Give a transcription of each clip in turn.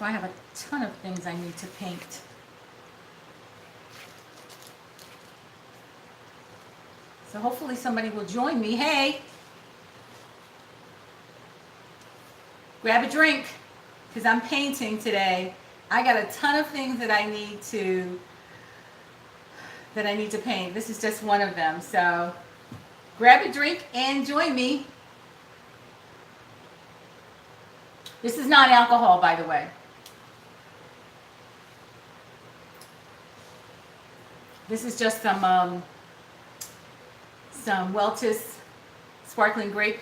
So I have a ton of things I need to paint. So hopefully somebody will join me. Hey, grab a drink because I'm painting today. I got a ton of things that I need to paint. This is just one of them. So grab a drink and join me. This is not alcohol, by the way. This is just some Welch's sparkling grape.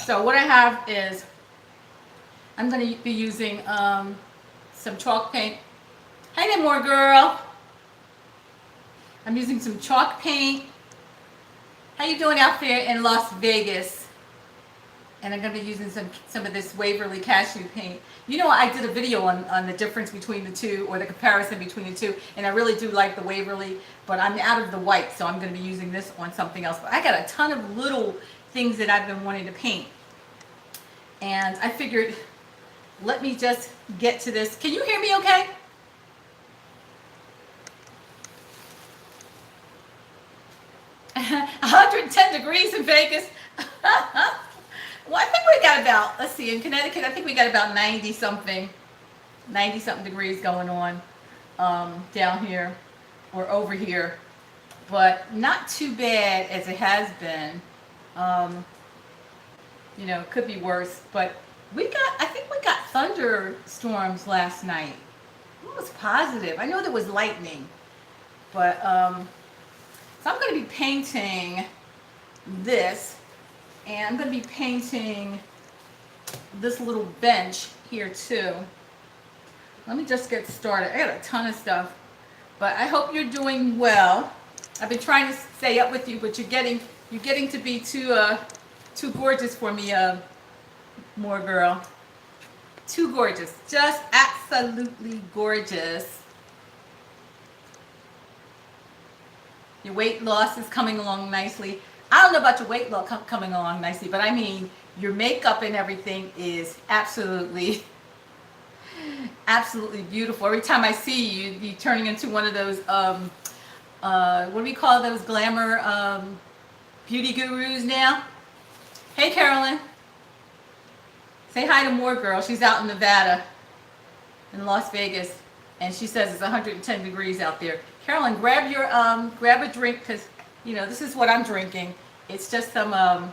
So what I have is I'm going to be using some chalk paint. Hey there, more girl. I'm using some chalk paint. How you doing out there in Las Vegas? And I'm going to be using some of this Waverly Cashew paint. You know, I did a video on the difference between the two, or the comparison between the two, and I really do like the Waverly, but I'm out of the white, so I'm going to be using this on something else. But I got a ton of little things that I've been wanting to paint. And I figured, let me just get to this. Can you hear me okay? – 110 degrees in Vegas. Well, I think we got about, let's see, in Connecticut, I think we got about 90 something degrees going on down here or over here. But not too bad as it has been. You know, it could be worse. But I think we got thunderstorms last night. It was positive. I know there was lightning. But, so I'm going to be painting this. And I'm going to be painting this little bench here too. Let me just get started. I got a ton of stuff, but I hope you're doing well. I've been trying to stay up with you, but you're getting to be too gorgeous for me, more girl. Too gorgeous, just absolutely gorgeous. Your weight loss is coming along nicely. I don't know about your weight loss coming along nicely, but I mean, your makeup and everything is absolutely beautiful. Every time I see you, you're turning into one of those, what do we call those, glamour beauty gurus now? Hey, Carolyn. Say hi to More Girl. She's out in Nevada, in Las Vegas, and she says it's 110 degrees out there. Carolyn, grab a drink, because you know, this is what I'm drinking. It's just some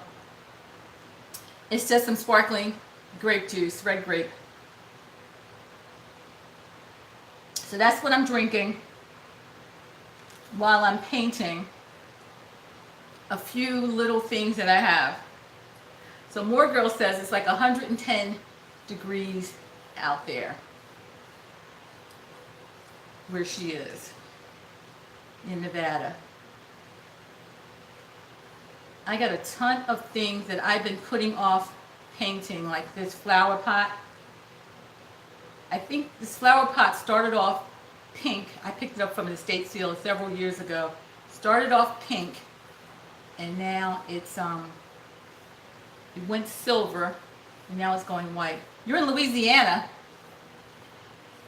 sparkling grape juice, red grape. So that's what I'm drinking while I'm painting a few little things that I have. So More Girl says it's like 110 degrees out there where she is in Nevada. I got a ton of things that I've been putting off painting, like this flower pot. I think this flower pot started off pink. I picked it up from an estate sale several years ago. Started off pink, and now it's it went silver, and now it's going white. You're in Louisiana.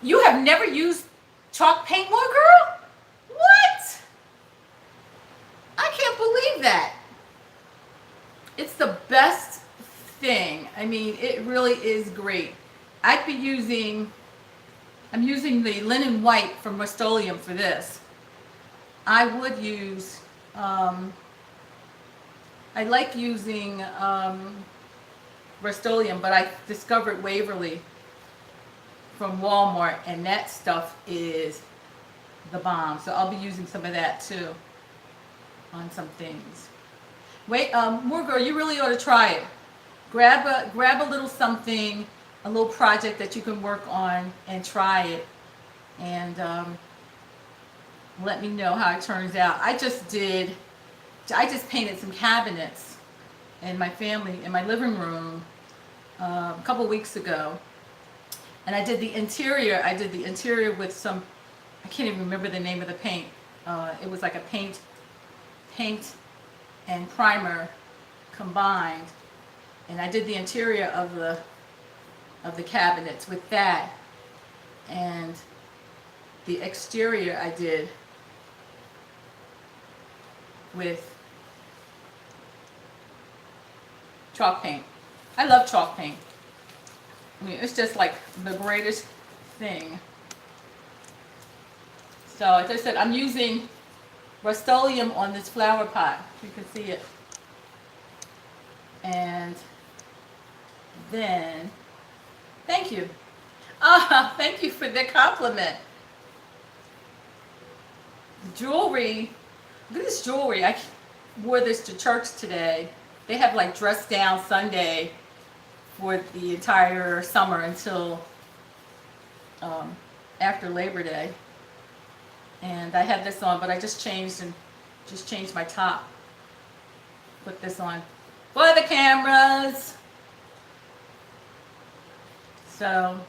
You have never used chalk paint, More Girl? What? I can't believe that. It's the best thing. I mean, it really is great. I'm using the linen white from Rust-Oleum for this. I would use, I like using Rust-Oleum, but I discovered Waverly from Walmart, and that stuff is the bomb. So I'll be using some of that too on some things. Wait, More Girl, you really ought to try it. Grab a little something, a little project that you can work on, and try it, and let me know how it turns out. I just painted some cabinets in my living room a couple weeks ago, and I did the interior. I did the interior with some, I can't even remember the name of the paint. It was like a paint and primer combined, and I did the interior of the cabinets with that, and the exterior I did with chalk paint. I love chalk paint. I mean, it's just like the greatest thing. So as I said, I'm using Rust-Oleum on this flower pot. You can see it. And then, thank you. Thank you for the compliment. Jewelry. Look at this jewelry. I wore this to church today. They have like dress down Sunday for the entire summer until after Labor Day. And I had this on, but I just changed my top. Put this on for the cameras. So,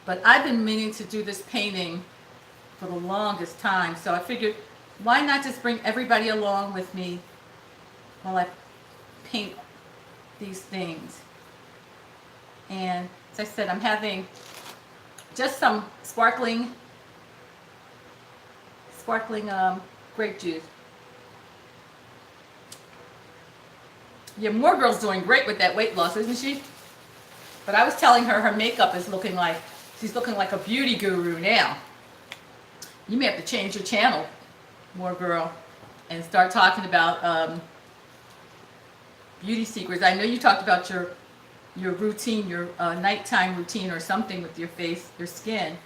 but I've been meaning to do this painting for the longest time. So I figured, why not just bring everybody along with me while I paint these things. And as I said, I'm having just some sparkling grape juice. Yeah, More Girl's doing great with that weight loss, isn't she? But I was telling her her makeup is looking like, she's looking like a beauty guru now. You may have to change your channel, More Girl, and start talking about beauty secrets. I know you talked about your routine, your nighttime routine or something with your face, your skin,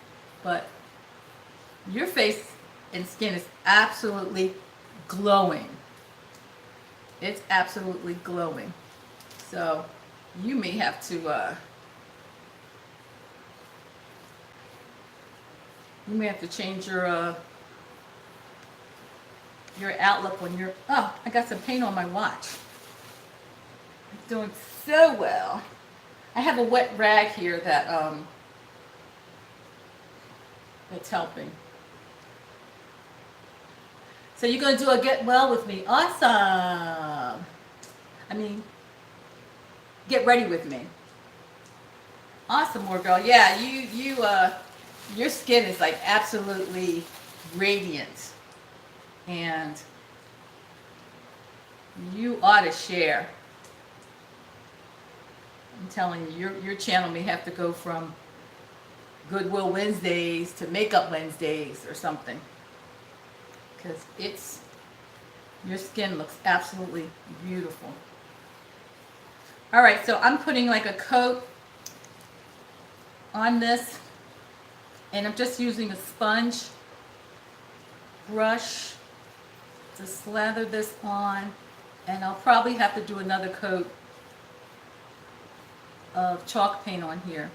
but your face and skin is absolutely glowing. It's absolutely glowing. So you may have to change your outlook when you're. Oh, I got some paint on my watch. It's doing so well. I have a wet rag here that that's helping. So you're going to do a get well with me. Awesome. I mean, get ready with me. Awesome, More Girl. Yeah, your skin is like absolutely radiant. And you ought to share. I'm telling you, your channel may have to go from Goodwill Wednesdays to Makeup Wednesdays or something. Because your skin looks absolutely beautiful. All right, so I'm putting like a coat on this, and I'm just using a sponge brush to slather this on, and I'll probably have to do another coat of chalk paint on here.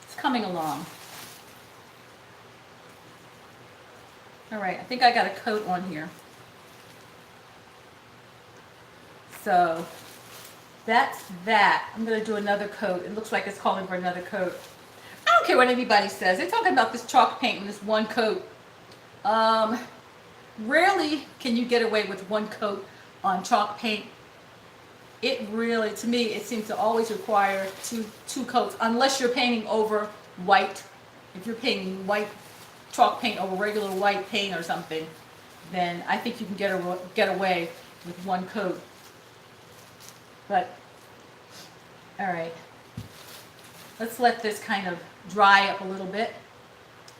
It's coming along. All right, I think I got a coat on here. So that's that. I'm going to do another coat. It looks like it's calling for another coat. I don't care what anybody says. They're talking about this chalk paint and this one coat. Rarely can you get away with one coat on chalk paint. It really, to me, it seems to always require two coats, unless you're painting over white. If you're painting white chalk paint over regular white paint or something, then I think you can get away with one coat. But all right, let's let this kind of dry up a little bit.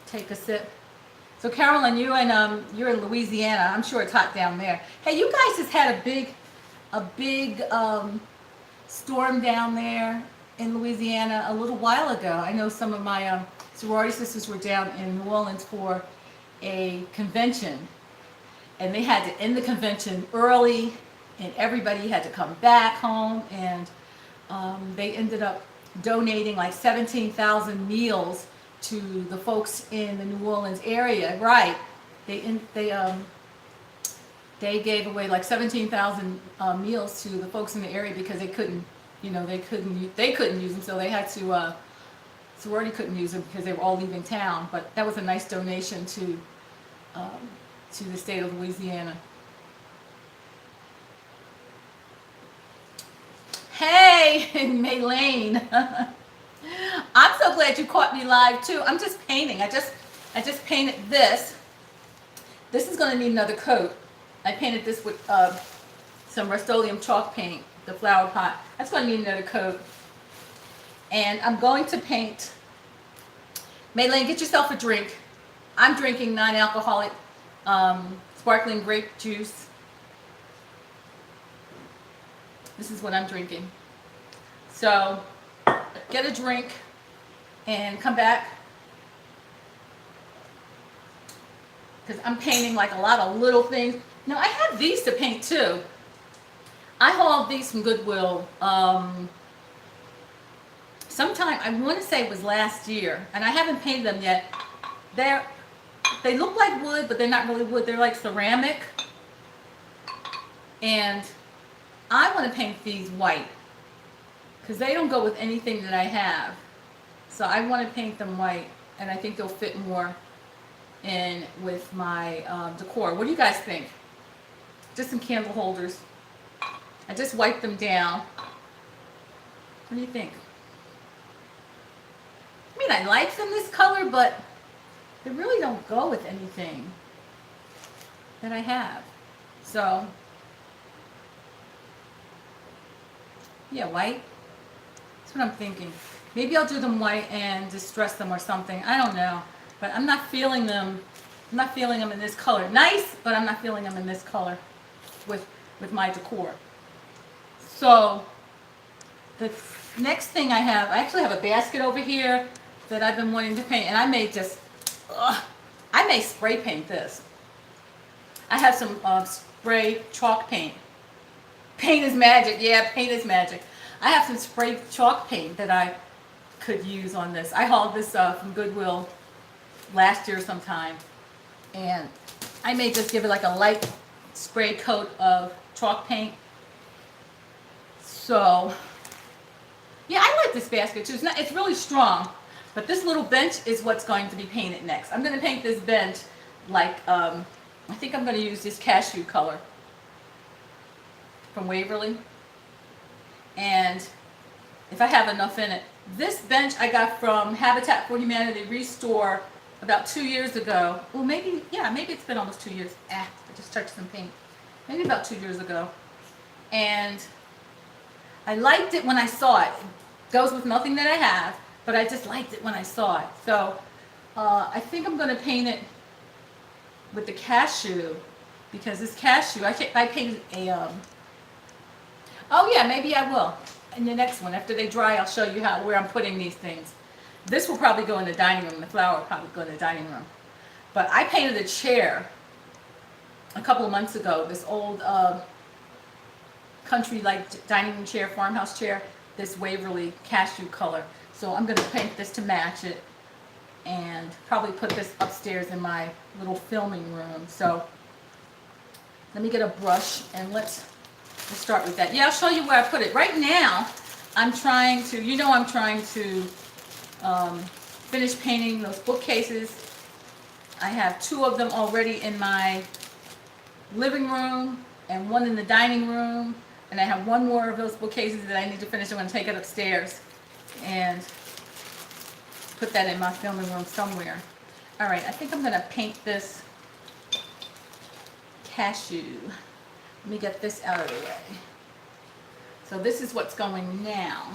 Take a sip. So Carolyn, you're in Louisiana. I'm sure it's hot down there. Hey, you guys just had a big storm down there in Louisiana a little while ago. I know some of my sorority sisters were down in New Orleans for a convention, and they had to end the convention early, and everybody had to come back home, and they ended up donating like 17,000 meals to the folks in the New Orleans area. Right, they gave away like 17,000 meals to the folks in the area because they couldn't use them, so they had to. Sorority couldn't use them because they were all leaving town, but that was a nice donation to to the state of Louisiana. Hey, Maylene. I'm so glad you caught me live too. I'm just painting. I just painted this. This is going to need another coat. I painted this with some Rust-Oleum chalk paint, the flower pot. That's going to need another coat. And I'm going to paint. Maylene, get yourself a drink. I'm drinking non-alcoholic sparkling grape juice. This is what I'm drinking. So get a drink and come back, because I'm painting like a lot of little things. Now I have these to paint too. I hauled these from Goodwill sometime, I want to say it was last year, and I haven't painted them yet. They look like wood, but they're not really wood. They're like ceramic. And I want to paint these white because they don't go with anything that I have. So I want to paint them white, and I think they'll fit more in with my decor. What do you guys think? Just some candle holders. I just wiped them down. What do you think? I mean, I like them this color, but they really don't go with anything that I have. So, yeah, white. That's what I'm thinking. Maybe I'll do them white and distress them or something. I don't know. But I'm not feeling them. I'm not feeling them in this color. Nice, but I'm not feeling them in this color with my decor. So, the next thing I actually have a basket over here that I've been wanting to paint, and I may just, I may spray paint this. I have some spray chalk paint. Paint is magic. Yeah, paint is magic. I have some spray chalk paint that I could use on this. I hauled this from Goodwill last year sometime, and I may just give it like a light spray coat of chalk paint. So, yeah, I like this basket too. It's really strong, but this little bench is what's going to be painted next. I'm going to paint this bench like, I think I'm going to use this cashew color from Waverly. And if I have enough in it. This bench I got from Habitat for Humanity Restore about 2 years ago. Well, maybe, yeah, maybe it's been almost 2 years. I just touched some paint. Maybe about 2 years ago. And I liked it when I saw it. It goes with nothing that I have, but I just liked it when I saw it. So I think I'm going to paint it with the cashew, because this cashew, I painted a, oh yeah, maybe I will. In the next one, after they dry, I'll show you where I'm putting these things. This will probably go in the dining room. The flower will probably go in the dining room. But I painted a chair a couple of months ago, this old country-like dining room chair, farmhouse chair, this Waverly cashew color. So I'm going to paint this to match it and probably put this upstairs in my little filming room. So let me get a brush and let's start with that. Yeah, I'll show you where I put it. Right now, I'm trying to, I'm trying to finish painting those bookcases. I have 2 of them already in my living room and 1 in the dining room. And I have 1 more of those bookcases that I need to finish. I'm going to take it upstairs and put that in my filming room somewhere. All right, I think I'm going to paint this cashew. Let me get this out of the way. So this is what's going now.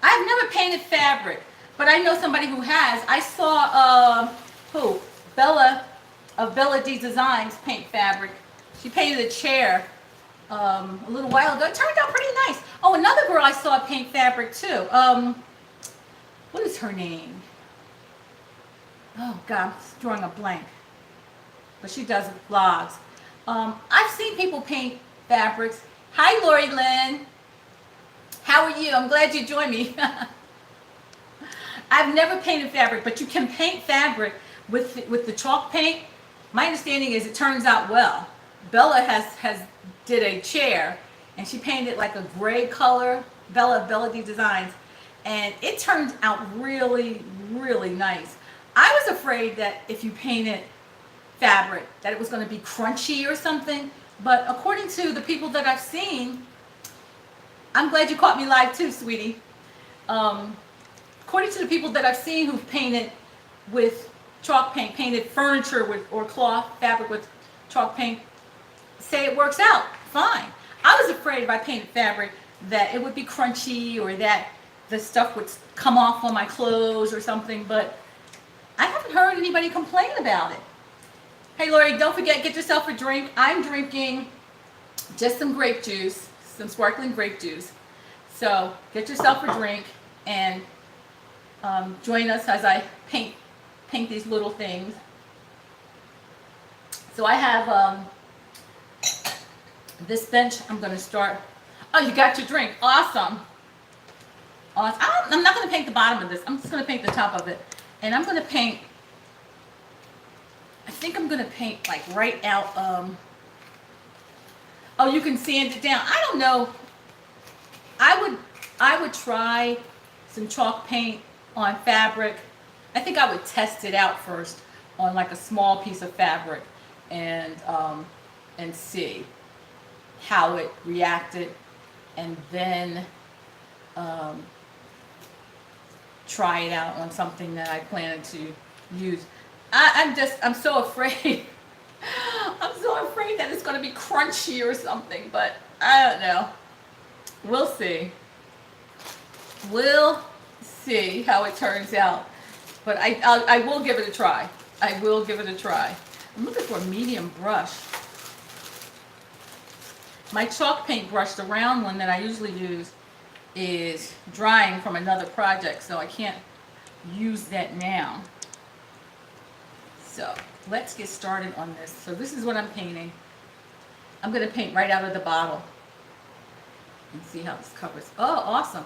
I've never painted fabric, but I know somebody who has. I saw, Bella of Bella D Designs paint fabric. She painted a chair a little while ago. It turned out pretty nice. Oh, another girl I saw paint fabric too. What is her name? Oh God, I'm drawing a blank. But she does vlogs. I've seen people paint fabrics. Hi, Lori Lynn. How are you? I'm glad you joined me. I've never painted fabric, but you can paint fabric with the chalk paint. My understanding is it turns out well. Bella has did a chair, and she painted like a gray color. Bella D Designs, and it turned out really, really nice. I was afraid that if you painted fabric, that it was going to be crunchy or something. But according to the people that I've seen, I'm glad you caught me live too, sweetie. Um, According to the people that I've seen who've painted with chalk paint, painted furniture with or cloth fabric with chalk paint, say it works out fine. I was afraid if I painted fabric that it would be crunchy or that the stuff would come off on my clothes or something, but I haven't heard anybody complain about it. Hey Lori, don't forget, get yourself a drink. I'm drinking just some grape juice, some sparkling grape juice. So get yourself a drink and join us as I paint these little things. So I have this bench. I'm going to start. Oh, you got your drink. Awesome. Awesome. I'm not going to paint the bottom of this. I'm just going to paint the top of it. And I'm going to paint, I think I'm going to paint like right out. Oh, you can sand it down. I don't know. I would try some chalk paint on fabric. I think I would test it out first on like a small piece of fabric and see how it reacted, and then try it out on something that I planned to use. I'm so afraid. I'm so afraid that it's going to be crunchy or something, but I don't know. We'll see. We'll see how it turns out. But I will give it a try. I will give it a try. I'm looking for a medium brush. My chalk paint brush, the round one that I usually use, is drying from another project, so I can't use that now. So let's get started on this. So this is what I'm painting. I'm going to paint right out of the bottle and see how this covers. Oh, awesome.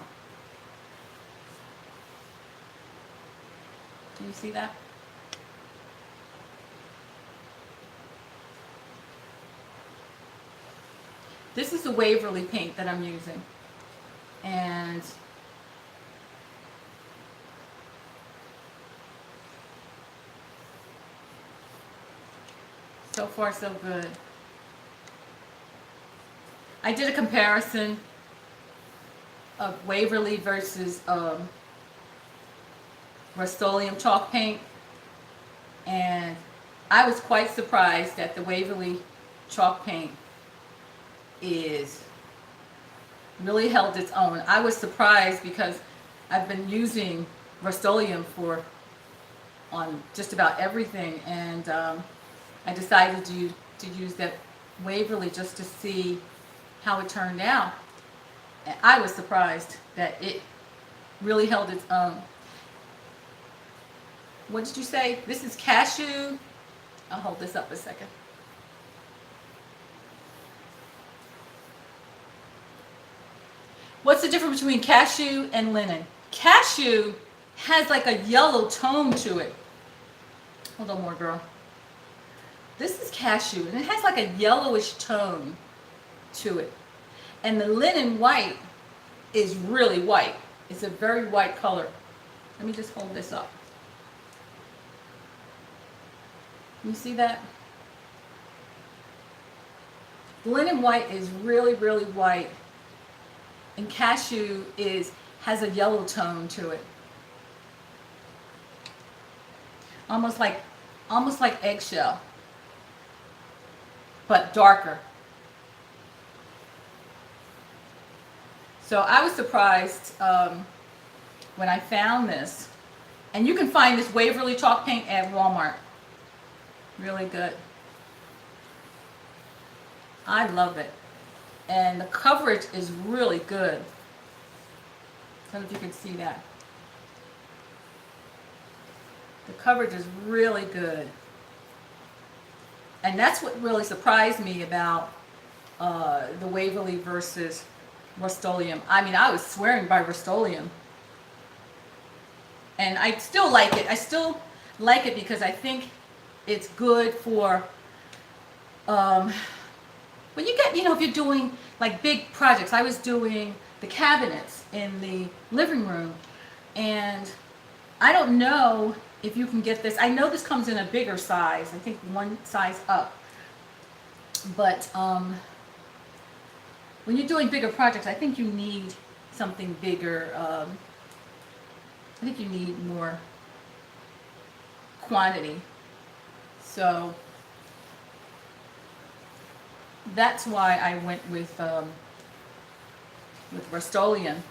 Do you see that? This is the Waverly paint that I'm using. And so far so good. I did a comparison of Waverly versus Rust-Oleum chalk paint, and I was quite surprised that the Waverly chalk paint is really held its own. I was surprised because I've been using Rust-Oleum on just about everything, and I decided to use that Waverly just to see how it turned out. And I was surprised that it really held its own. What did you say? This is cashew. I'll hold this up a second. What's the difference between cashew and linen? Cashew has like a yellow tone to it. Hold on more, girl. This is cashew, and it has like a yellowish tone to it. And the linen white is really white. It's a very white color. Let me just hold this up. You see that? Linen white is really, really white. And cashew has a yellow tone to it. Almost like eggshell, but darker. So I was surprised when I found this. And you can find this Waverly chalk paint at Walmart. Really good. I love it. And the coverage is really good. I don't know if you can see that. The coverage is really good. And that's what really surprised me about the Waverly versus Rust-Oleum. I mean, I was swearing by Rust-Oleum. And I still like it. I still like it because I think it's good for when you get, if you're doing like big projects. I was doing the cabinets in the living room, and I don't know if you can get this. I know this comes in a bigger size. I think one size up. But when you're doing bigger projects, I think you need something bigger. I think you need more quantity. So that's why I went with Rust-Oleum.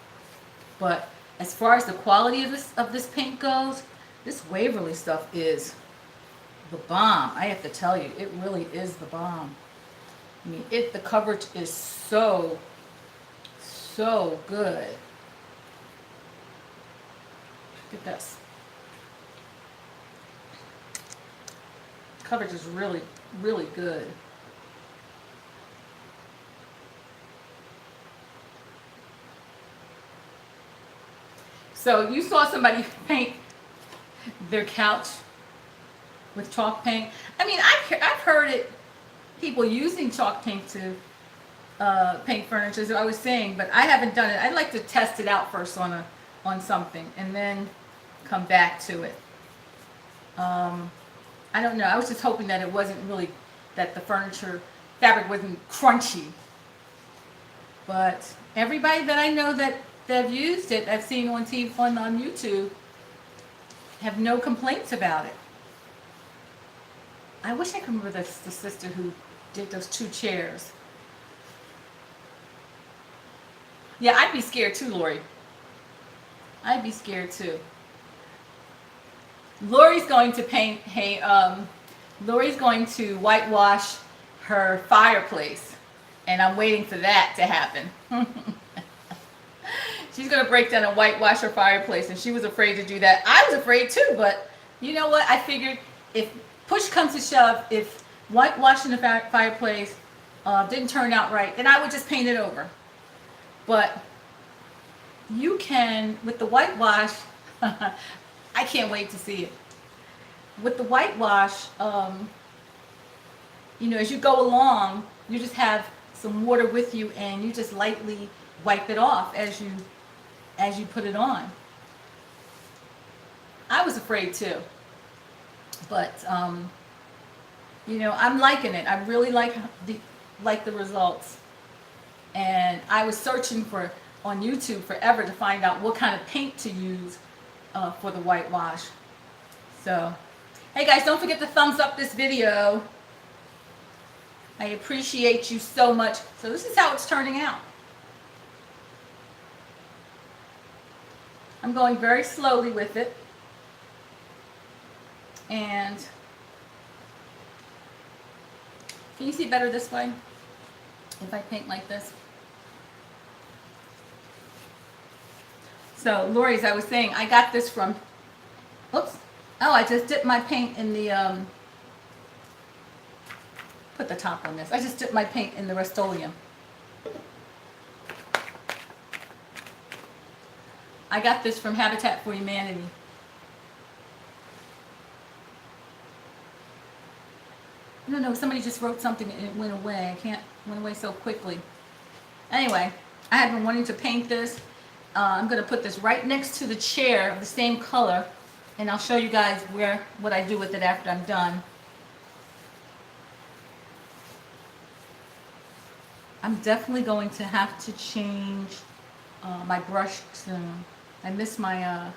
But as far as the quality of this paint goes, this Waverly stuff is the bomb. I have to tell you, it really is the bomb. I mean, the coverage is so good. Look at this. Coverage is really good. So you saw somebody paint their couch with chalk paint. I mean, I've heard it, people using chalk paint to paint furniture, as I was saying, but I haven't done it. I'd like to test it out first on something and then come back to it. I don't know. I was just hoping that it wasn't really, that the furniture fabric wasn't crunchy. But everybody that I know that have used it, I've seen on TV, on YouTube, have no complaints about it. I wish I could remember the sister who did those 2 chairs. Yeah, I'd be scared too, Lori. I'd be scared too. Lori's going to paint, Lori's going to whitewash her fireplace, and I'm waiting for that to happen. She's going to break down and whitewash her fireplace, and she was afraid to do that. I was afraid too, but you know what? I figured if push comes to shove, if whitewashing the fireplace didn't turn out right, then I would just paint it over. But you can, with the whitewash, I can't wait to see it. With the whitewash, you know, as you go along, you just have some water with you, and you just lightly wipe it off as you put it on. I was afraid too, but you know, I'm liking it. I really like the results, and I was searching on YouTube forever to find out what kind of paint to use for the whitewash. So, hey guys, don't forget to thumbs up this video. I appreciate you so much. So this is how it's turning out. I'm going very slowly with it. And can you see better this way if I paint like this? So, Lori, as I was saying, I got this from, oops, oh, I just dipped my paint in the, put the top on this. I just dipped my paint in the Rust-Oleum. I got this from Habitat for Humanity. No, somebody just wrote something and it went away. It went away so quickly. Anyway, I have been wanting to paint this. I'm going to put this right next to the chair of the same color, and I'll show you guys what I do with it after I'm done. I'm definitely going to have to change my brush soon. I miss my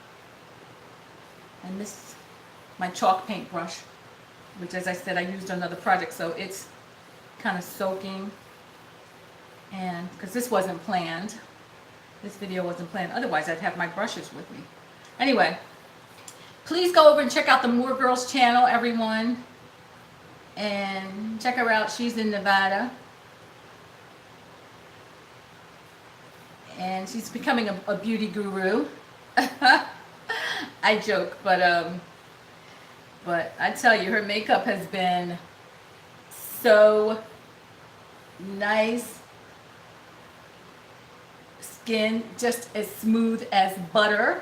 chalk paint brush, which, as I said, I used on another project, so it's kind of soaking. And because this wasn't planned, this video wasn't planned. Otherwise, I'd have my brushes with me. Anyway, please go over and check out the Moore Girls channel, everyone, and check her out. She's in Nevada, and she's becoming a beauty guru. I joke, but I tell you, her makeup has been so nice. Skin just as smooth as butter.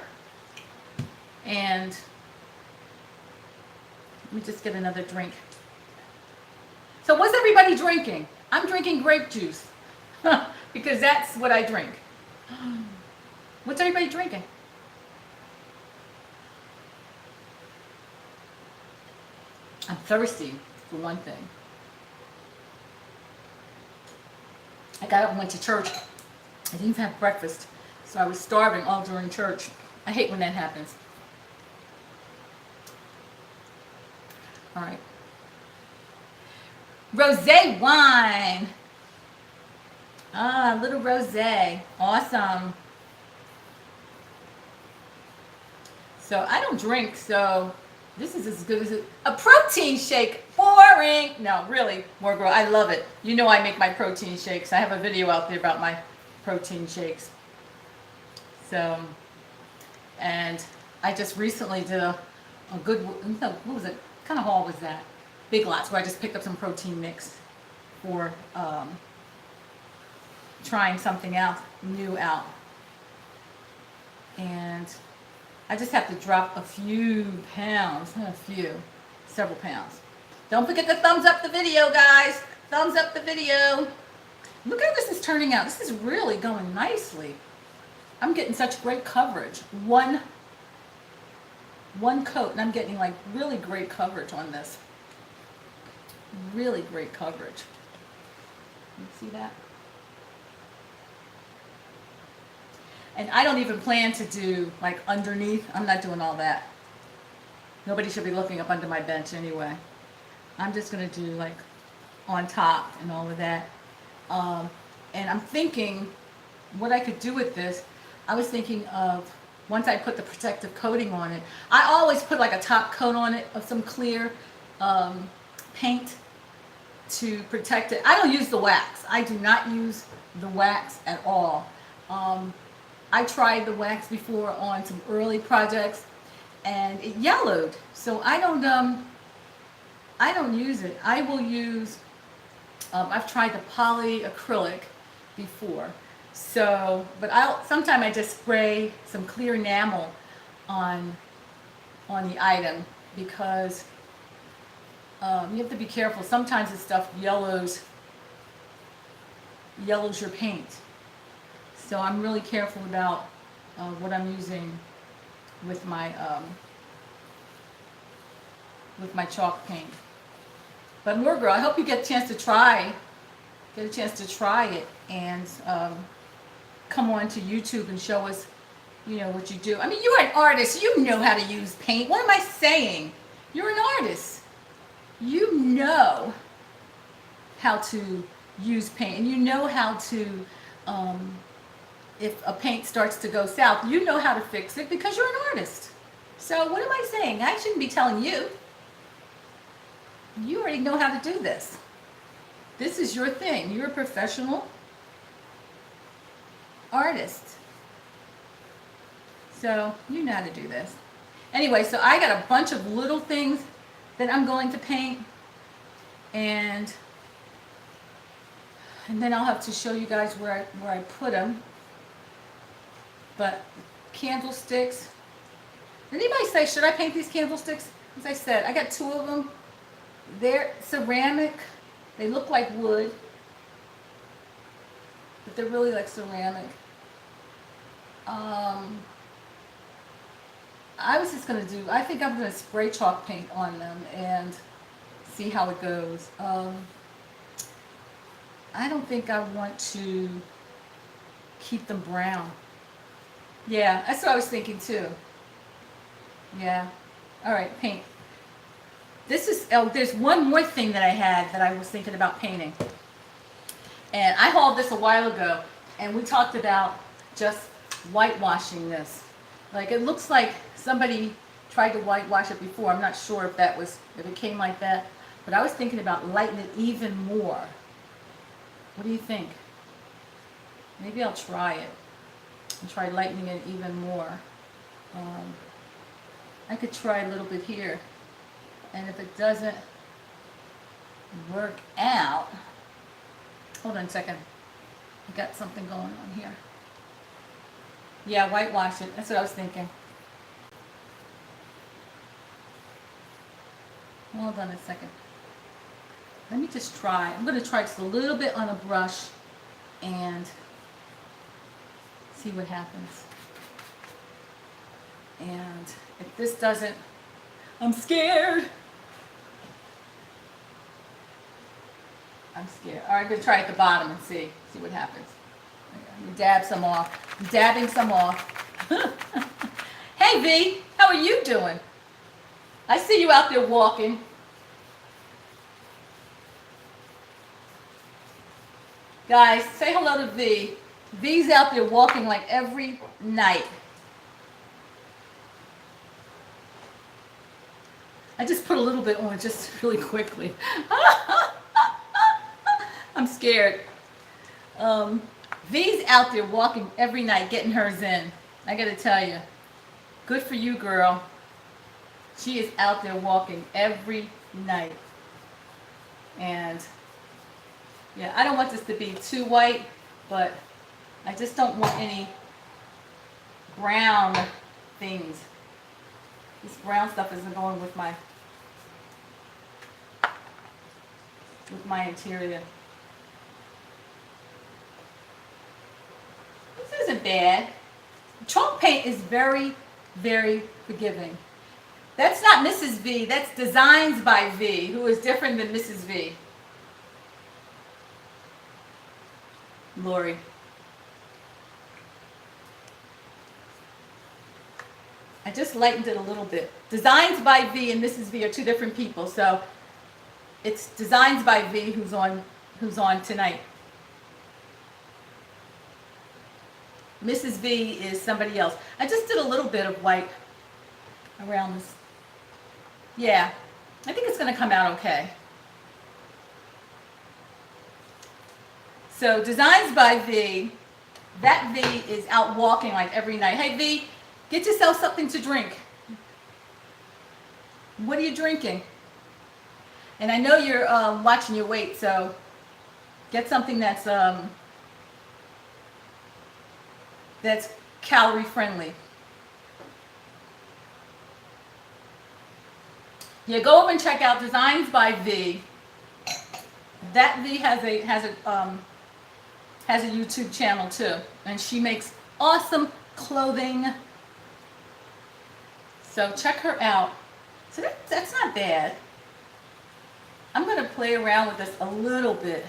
And let me just get another drink. So what's everybody drinking? I'm drinking grape juice because that's what I drink. What's everybody drinking? I'm thirsty, for one thing. I got up and went to church. I didn't even have breakfast, so I was starving all during church. I hate when that happens. All right. Rosé wine. Ah, little rosé. Awesome. So I don't drink, so this is as good as a protein shake. Boring. No, really, more girl. I love it. You know I make my protein shakes. I have a video out there about my protein shakes. So, and I just recently did a good, no, what was it? What kind of haul was that? Big Lots, where I just picked up some protein mix for trying something out, new out. And I just have to drop a few pounds, not a few, several pounds. Don't forget to thumbs up the video, guys. Thumbs up the video. Look how this is turning out. This is really going nicely. I'm getting such great coverage. One coat, and I'm getting like really great coverage on this. Really great coverage. You see that? And I don't even plan to do like underneath. I'm not doing all that. Nobody should be looking up under my bench anyway. I'm just going to do like on top and all of that. And I'm thinking what I could do with this. I was thinking of, once I put the protective coating on it, I always put like a top coat on it of some clear paint to protect it. I don't use the wax. I do not use the wax at all. I tried the wax before on some early projects and it yellowed. So I don't use it. I will use, I've tried the polyacrylic before. So, but sometimes I just spray some clear enamel on the item because you have to be careful. Sometimes this stuff yellows your paint. So I'm really careful about what I'm using with my chalk paint. But more girl, I hope you get a chance to try it and come on to YouTube and show us, you know, what you do. I mean, you're an artist. You know how to use paint. What am I saying? You're an artist. You know how to use paint, and you know how to, if a paint starts to go south, you know how to fix it because you're an artist. So what am I saying? I shouldn't be telling you. You already know how to do this. This is your thing. You're a professional artist. So you know how to do this. Anyway, so I got a bunch of little things that I'm going to paint, and then I'll have to show you guys where I put them. But candlesticks. Did anybody say, should I paint these candlesticks? As I said, I got 2 of them. They're ceramic. They look like wood, but they're really like ceramic. I was just going to do, I think I'm going to spray chalk paint on them and see how it goes. I don't think I want to keep them brown. Yeah, that's what I was thinking too. Yeah. All right, paint. This is, oh, there's one more thing that I had that I was thinking about painting. And I hauled this a while ago, and we talked about just whitewashing this. Like, it looks like somebody tried to whitewash it before. I'm not sure if it came like that. But I was thinking about lightening it even more. What do you think? Maybe I'll try it. And try lightening it even more. I could try a little bit here. And if it doesn't work out, hold on a second. I got something going on here. Yeah, whitewash it. That's what I was thinking. Hold on a second. Let me just try. I'm going to try just a little bit on a brush and see what happens. And if this doesn't, I'm scared. I'm scared. All right, I'm going to try at the bottom and see what happens. You dab some off. I'm dabbing some off. Hey, V, how are you doing? I see you out there walking. Guys, say hello to V. V's out there walking like every night. I just put a little bit on just really quickly. I'm scared. V's out there walking every night, getting hers in. I gotta tell you, good for you, girl. She is out there walking every night. And yeah, I don't want this to be too white, but I just don't want any brown things. This brown stuff isn't going with my interior. This isn't bad. Chalk paint is very, very forgiving. That's not Mrs. V, that's Designs by V, who is different than Mrs. V. Lori. I just lightened it a little bit. Designs by V and Mrs. V are two different people, so it's Designs by V who's on tonight. Mrs. V is somebody else. I just did a little bit of white around this. Yeah, I think it's going to come out okay. So Designs by V, that V is out walking like every night. Hey V, get yourself something to drink. What are you drinking? And I know you're watching your weight, so get something that's calorie friendly. Yeah, go over and check out Designs by V. That V has a YouTube channel too, and she makes awesome clothing. So check her out. So that's not bad. I'm going to play around with this a little bit.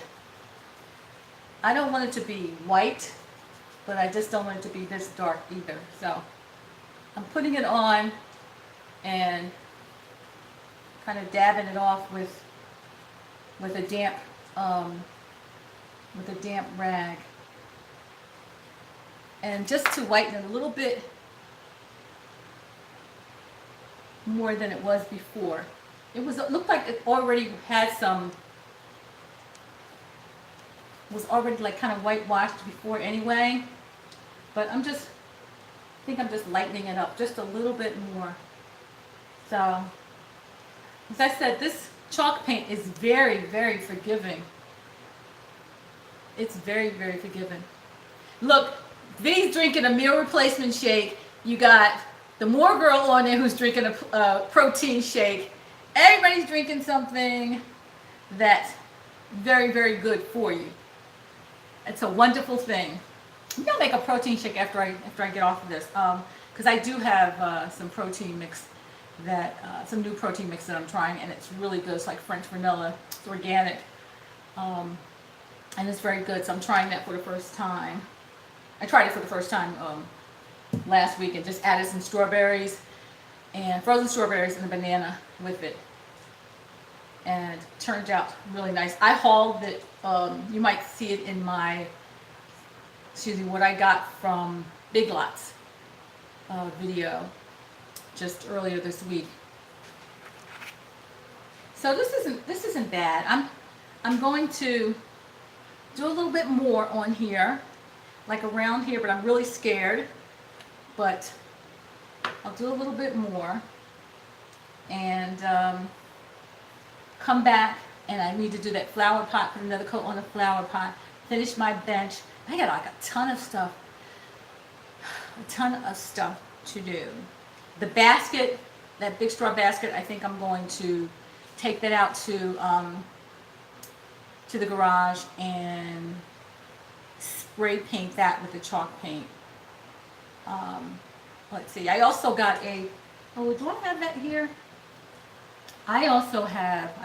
I don't want it to be white, but I just don't want it to be this dark either. So I'm putting it on and kind of dabbing it off with a damp rag, and just to whiten it a little bit more than it was before. It looked like it already had was already like kind of whitewashed before anyway, but I think I'm just lightening it up just a little bit more. So as I said, this chalk paint is very, very forgiving. It's very, very forgiving. Look, V's drinking a meal replacement shake. You got the Moore girl on there who's drinking a protein shake. Everybody's drinking something that's very, very good for you. It's a wonderful thing. I'm gonna make a protein shake after I get off of this, because I do have some protein mix some new protein mix that I'm trying, and it's really good. It's like French vanilla. It's organic, and it's very good. So I'm trying that for the first time. I tried it for the first time last week and just added some strawberries and frozen strawberries and a banana with it, and it turned out really nice. I hauled it. You might see it in my, what I got from Big Lots video just earlier this week. So this isn't bad. I'm going to do a little bit more on here, like around here, but I'm really scared. But I'll do a little bit more and come back, and I need to do that flower pot, put another coat on the flower pot, finish my bench. I got like a ton of stuff to do. The basket, that big straw basket, I think I'm going to take that out to the garage and spray paint that with the chalk paint. Let's see, I also got do I have that here? I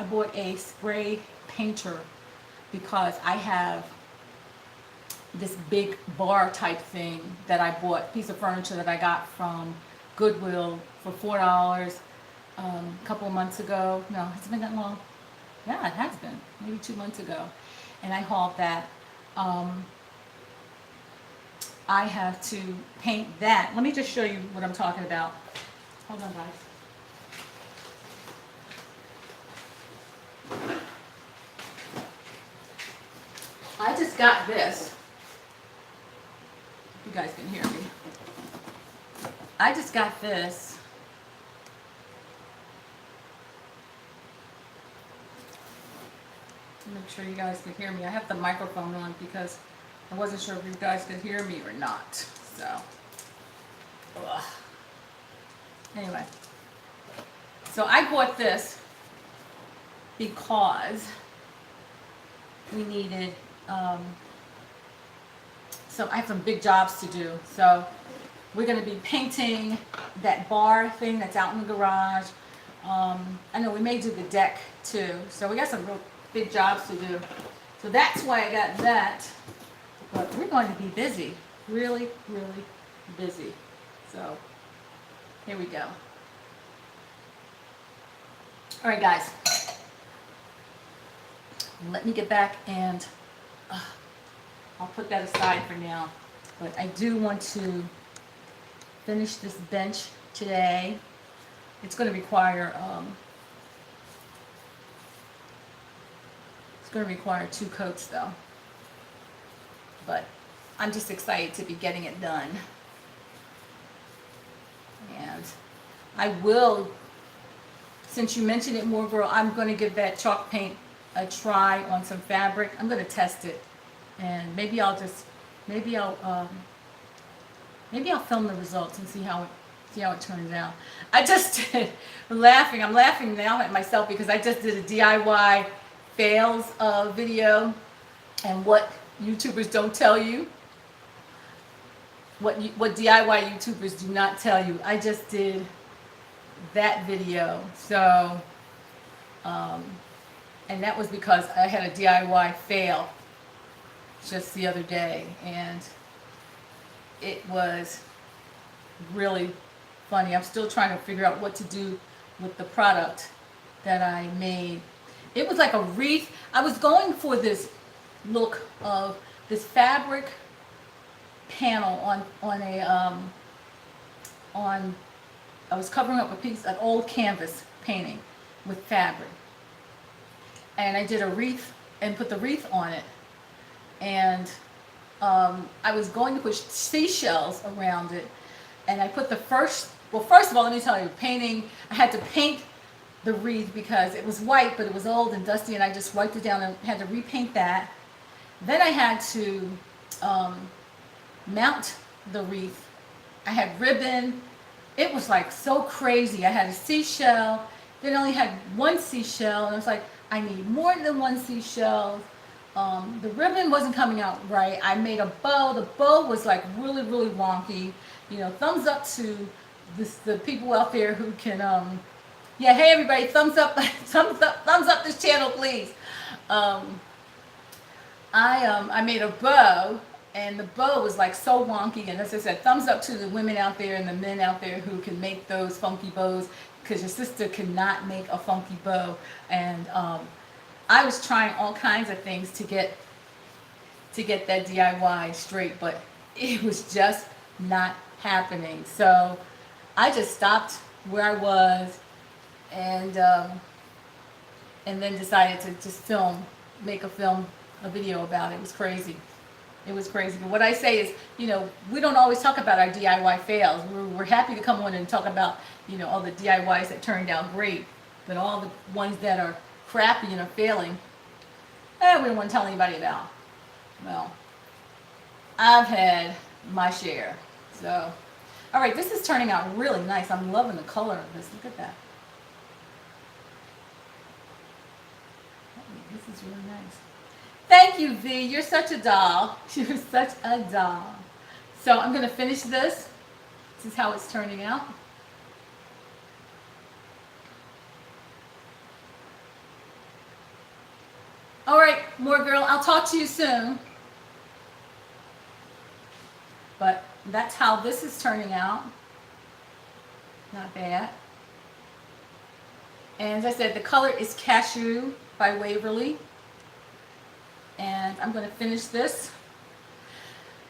bought a spray painter because I have this big bar type thing that I bought, piece of furniture that I got from Goodwill for $4 a couple of months ago. No, has it been that long? Yeah, it has been. Maybe 2 months ago. And I hauled that. I have to paint that. Let me just show you what I'm talking about. Hold on, guys. I just got this. You guys can hear me. I just got this. Make sure you guys can hear me. I have the microphone on because I wasn't sure if you guys could hear me or not. So, ugh. Anyway. So I bought this because we needed, so I have some big jobs to do. So we're going to be painting that bar thing that's out in the garage. I know we may do the deck too. So we got some real big jobs to do. So that's why I got that. But we're going to be busy. Really, really busy. So here we go. All right, guys. Let me get back and I'll put that aside for now. But I do want to finish this bench today. It's going to require 2 coats though. But I'm just excited to be getting it done. And I will, since you mentioned it more, girl, I'm going to give that chalk paint a try on some fabric. I'm going to test it, and maybe I'll film the results and see how it turns out. I just I'm laughing now at myself because I just did a DIY fails video, and what YouTubers don't tell you, what DIY YouTubers do not tell you. I just did that video, so and that was because I had a DIY fail just the other day, and it was really funny. I'm still trying to figure out what to do with the product that I made. It was like a wreath. I was going for this look of this fabric panel I was covering up an old canvas painting with fabric, and I did a wreath and put the wreath on it, and I was going to put seashells around it, and I put first of all, let me tell you, I had to paint the wreath because it was white, but it was old and dusty, and I just wiped it down and had to repaint that. Then I had to mount the wreath. I had ribbon. It was like so crazy. I had a seashell. Then I only had one seashell, and I was like, I need more than one seashell. The ribbon wasn't coming out right. I made a bow. The bow was like really, really wonky. You know, thumbs up to the people out there who can, yeah, hey everybody, thumbs up this channel, please. I made a bow, and the bow was like so wonky, and as I said, thumbs up to the women out there and the men out there who can make those funky bows, because your sister cannot make a funky bow. And I was trying all kinds of things to get that DIY straight, but it was just not happening. So I just stopped where I was, and then decided to just make a video about it. It was crazy. It was crazy. But what I say is, you know, we don't always talk about our DIY fails. We're happy to come on and talk about, you know, all the DIYs that turned out great, but all the ones that are crappy and are failing, we don't want to tell anybody about. Well, I've had my share. So, all right, this is turning out really nice. I'm loving the color of this. Look at that. This is really nice. Thank you, V. You're such a doll. You're such a doll. So I'm going to finish this. This is how it's turning out. All right, more girl, I'll talk to you soon. But that's how this is turning out. Not bad. And as I said, the color is Cashew by Waverly. And I'm going to finish this.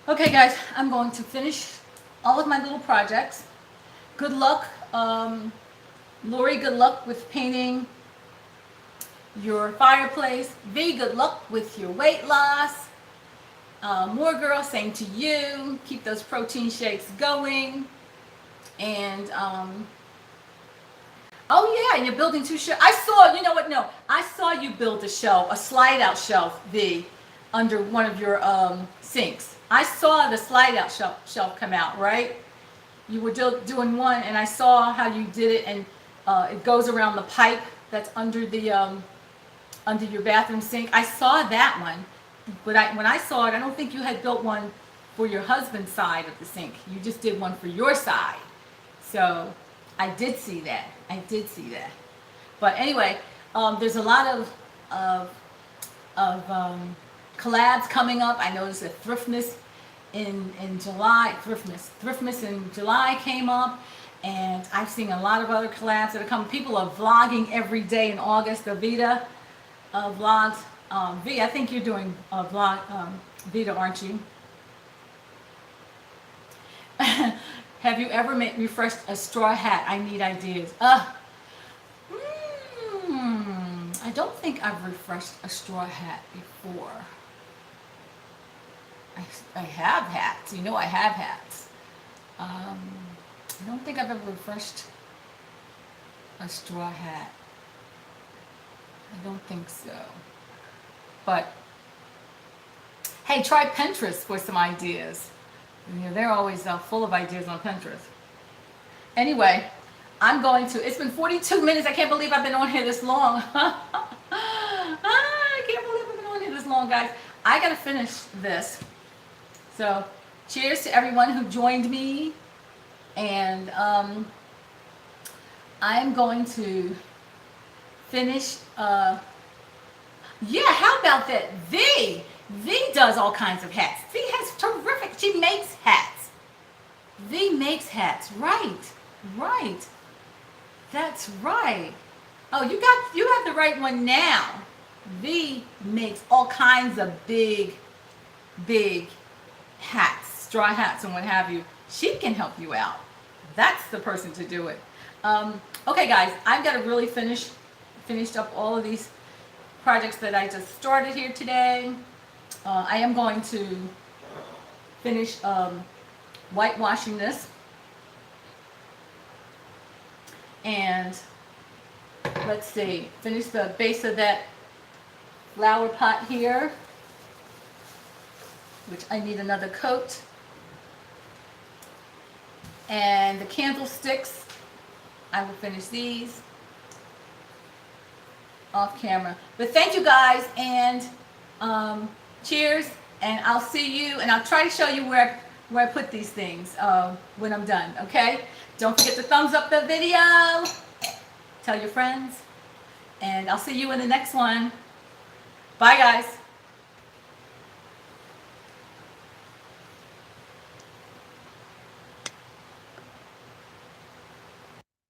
Okay, guys, I'm going to finish all of my little projects. Good luck, Lori, good luck with painting your fireplace. V, good luck with your weight loss. More girl, same to you. Keep those protein shakes going. And, oh yeah, you're building two shelves. I saw, you know what, no. I saw you build a shelf, a slide out shelf, V, under one of your sinks. I saw the slide out shelf come out, right? You were doing one, and I saw how you did it, and it goes around the pipe that's under the under your bathroom sink. I saw that one, but when I saw it, I don't think you had built one for your husband's side of the sink. You just did one for your side. So I did see that. I did see that. But anyway, there's a lot of collabs coming up. I noticed that Thriftmas in July, Thriftmas in July came up, and I've seen a lot of other collabs that are coming. People are vlogging every day in August. Avita vlogs. V, I think you're doing a vlog, Vita, aren't you? Have you ever refreshed a straw hat? I need ideas. I don't think I've refreshed a straw hat before. I have hats. You know I have hats. I don't think I've ever refreshed a straw hat. I don't think so. But, hey, try Pinterest for some ideas. You know, they're always full of ideas on Pinterest. Anyway, I'm going to, it's been 42 minutes. I can't believe I've been on here this long. I can't believe I've been on here this long, guys. I got to finish this. So, cheers to everyone who joined me. And I'm going to finish. Yeah, how about that? V does all kinds of hats. V has terrific. She makes hats. V makes hats. Right. That's right. Oh, you have the right one now. V makes all kinds of big hats, straw hats and what have you. She can help you out. That's the person to do it. Okay, guys, I've got to really finished up all of these projects that I just started here today. I am going to finish whitewashing this. And let's see, finish the base of that flower pot here, which I need another coat. And the candlesticks, I will finish these off camera. But thank you guys, and cheers, and I'll see you, and I'll try to show you where I put these things when I'm done, okay? Don't forget to thumbs up the video, tell your friends, and I'll see you in the next one. Bye, guys.